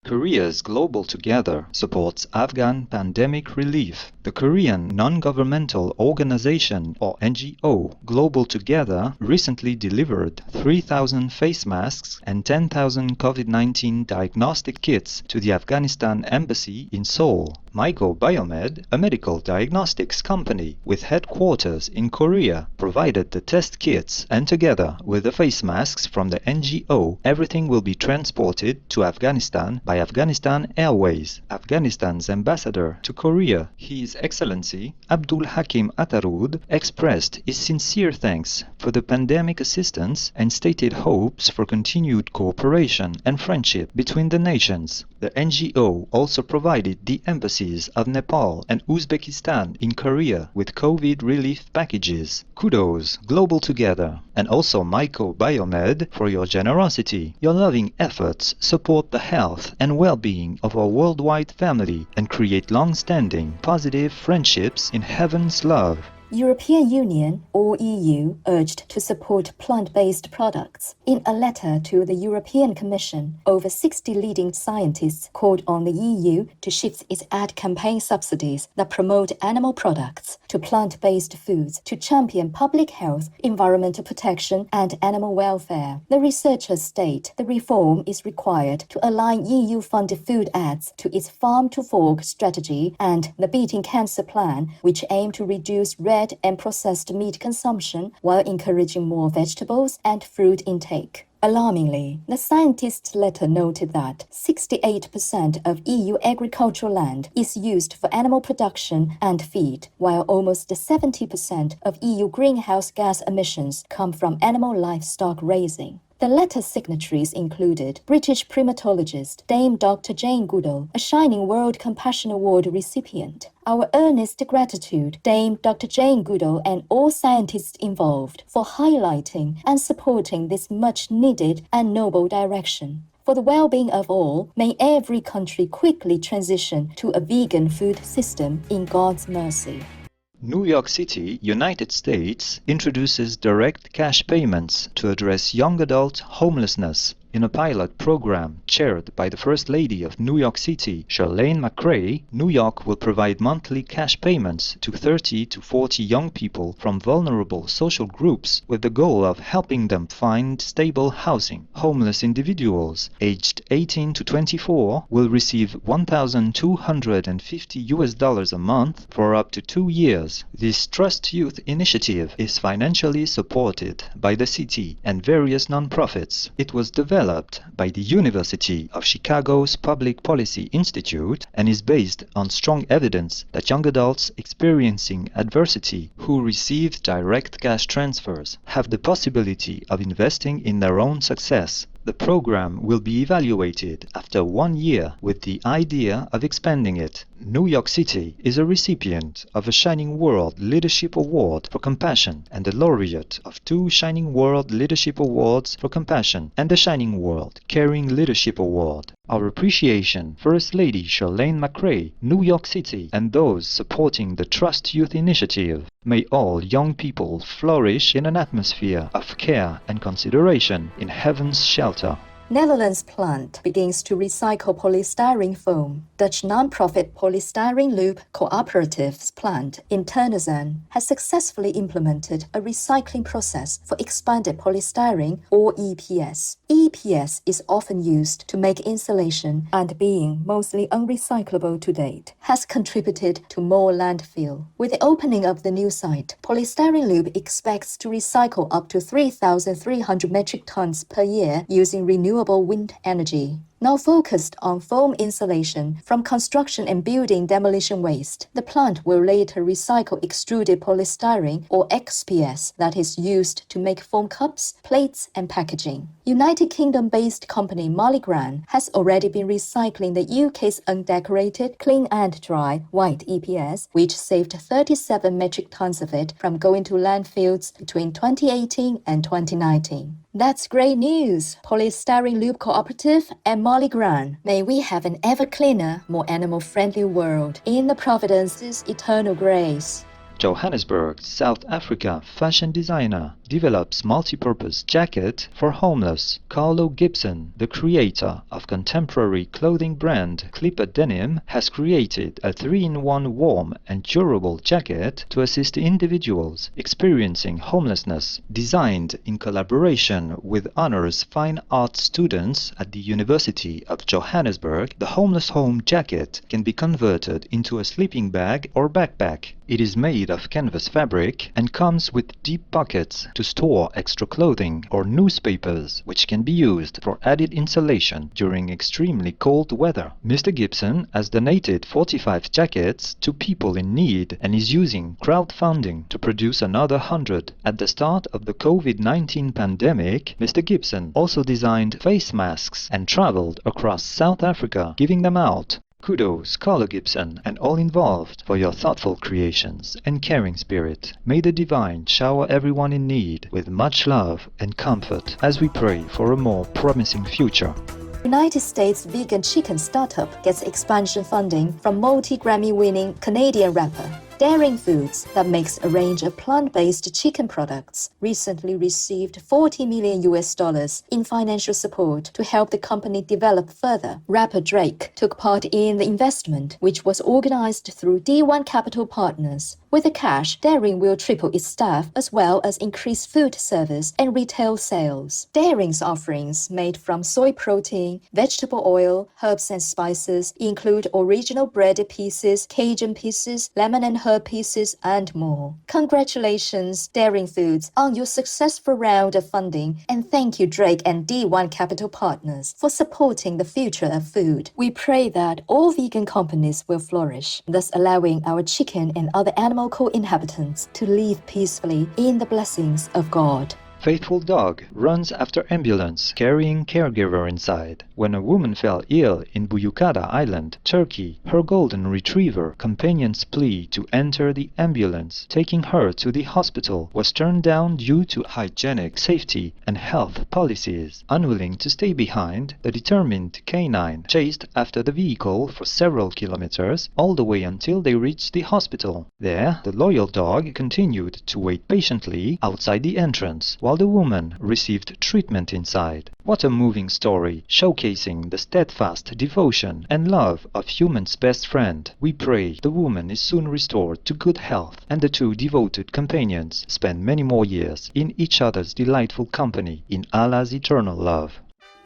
Korea's Global Together supports Afghan pandemic relief. The Korean non-governmental organization, or NGO, Global Together, recently delivered 3,000 face masks and 10,000 COVID-19 diagnostic kits to the Afghanistan embassy in Seoul. Biomed, a medical diagnostics company with headquarters in Korea, provided the test kits, and together with the face masks from the NGO, everything will be transported to Afghanistan by Afghanistan Airways. Afghanistan's ambassador to Korea, His Excellency Abdul Hakim Atarud, expressed his sincere thanks for the pandemic assistance and stated hopes for continued cooperation and friendship between the nations. The NGO also provided the embassies of Nepal and Uzbekistan in Korea with COVID relief packages. Kudos, Global Together, and also Biomed for your generosity. Your loving efforts support the health and well-being of our worldwide family and create long-standing, positive friendships in heaven's love. European Union, or EU, urged to support plant-based products. In a letter to the European Commission, over 60 leading scientists called on the EU to shift its ad campaign subsidies that promote animal products to plant-based foods to champion public health, environmental protection, and animal welfare. The researchers state the reform is required to align EU-funded food ads to its farm-to-fork strategy and the Beating Cancer Plan, which aim to reduce red and processed meat consumption while encouraging more vegetables and fruit intake. Alarmingly, the scientists' letter noted that 68% of EU agricultural land is used for animal production and feed, while almost 70% of EU greenhouse gas emissions come from animal livestock raising. The letter's signatories included British primatologist Dame Dr. Jane Goodall, a Shining World Compassion Award recipient. Our earnest gratitude, Dame Dr. Jane Goodall and all scientists involved, for highlighting and supporting this much-needed and noble direction. For the well-being of all, may every country quickly transition to a vegan food system in God's mercy. New York City, United States, introduces direct cash payments to address young adult homelessness. In a pilot program chaired by the First Lady of New York City, Charlene McCray, New York will provide monthly cash payments to 30 to 40 young people from vulnerable social groups with the goal of helping them find stable housing. Homeless individuals aged 18 to 24 will receive $1,250 a month for up to 2 years. This Trust Youth initiative is financially supported by the city and various non-profits. It was developed by the University of Chicago's Public Policy Institute and is based on strong evidence that young adults experiencing adversity who receive direct cash transfers have the possibility of investing in their own success. The program will be evaluated after 1 year with the idea of expanding it. New York City is a recipient of a Shining World Leadership Award for Compassion and a laureate of 2 Shining World Leadership Awards for Compassion and the Shining World Caring Leadership Award. Our appreciation, First Lady Charlene McCray, New York City, and those supporting the Trust Youth Initiative. May all young people flourish in an atmosphere of care and consideration in heaven's shelter. Netherlands plant begins to recycle polystyrene foam. Dutch non-profit Polystyrene Loop Cooperative's plant in Terneuzen has successfully implemented a recycling process for expanded polystyrene, or EPS. EPS is often used to make insulation and, being mostly unrecyclable to date, has contributed to more landfill. With the opening of the new site, Polystyrene Loop expects to recycle up to 3,300 metric tons per year using renewable wind energy. Now focused on foam insulation from construction and building demolition waste, the plant will later recycle extruded polystyrene, or XPS, that is used to make foam cups, plates, and packaging. United Kingdom-based company Moligran has already been recycling the UK's undecorated, clean and dry white EPS, which saved 37 metric tons of it from going to landfills between 2018 and 2019. That's great news, Polystyrene Loop Cooperative and Moligran. May we have an ever cleaner, more animal-friendly world in the Providence's eternal grace. Johannesburg, South Africa fashion designer develops multi-purpose jacket for homeless. Carlo Gibson, the creator of contemporary clothing brand Clipper Denim, has created a 3-in-1 warm and durable jacket to assist individuals experiencing homelessness. Designed in collaboration with honors fine arts students at the University of Johannesburg, the homeless home jacket can be converted into a sleeping bag or backpack. It is made of canvas fabric and comes with deep pockets to store extra clothing or newspapers, which can be used for added insulation during extremely cold weather. Mr. Gibson has donated 45 jackets to people in need and is using crowdfunding to produce another 100. At the start of the COVID-19 pandemic, Mr. Gibson also designed face masks and traveled across South Africa, giving them out. Kudos, Carlo Gibson, and all involved for your thoughtful creations and caring spirit. May the Divine shower everyone in need with much love and comfort as we pray for a more promising future. United States vegan chicken startup gets expansion funding from multi-Grammy-winning Canadian rapper. Daring Foods, that makes a range of plant-based chicken products, recently received $40 million in financial support to help the company develop further. Rapper Drake took part in the investment, which was organized through D1 Capital Partners. With the cash, Daring will triple its staff as well as increase food service and retail sales. Daring's offerings made from soy protein, vegetable oil, herbs and spices include original breaded pieces, Cajun pieces, lemon and herb pieces, and more. Congratulations, Daring Foods, on your successful round of funding, and thank you, Drake and D1 Capital Partners, for supporting the future of food. We pray that all vegan companies will flourish, thus allowing our chicken and other animal co-inhabitants to live peacefully in the blessings of God. Faithful dog runs after ambulance carrying caregiver inside. When a woman fell ill in Buyukada Island, Turkey, her golden retriever companion's plea to enter the ambulance taking her to the hospital was turned down due to hygienic, safety, and health policies. Unwilling to stay behind, the determined canine chased after the vehicle for several kilometers, all the way until they reached the hospital. There, the loyal dog continued to wait patiently outside the entrance, while the woman received treatment inside. What a moving story, showcasing the steadfast devotion and love of human's best friend. We pray the woman is soon restored to good health, and the two devoted companions spend many more years in each other's delightful company in Allah's eternal love.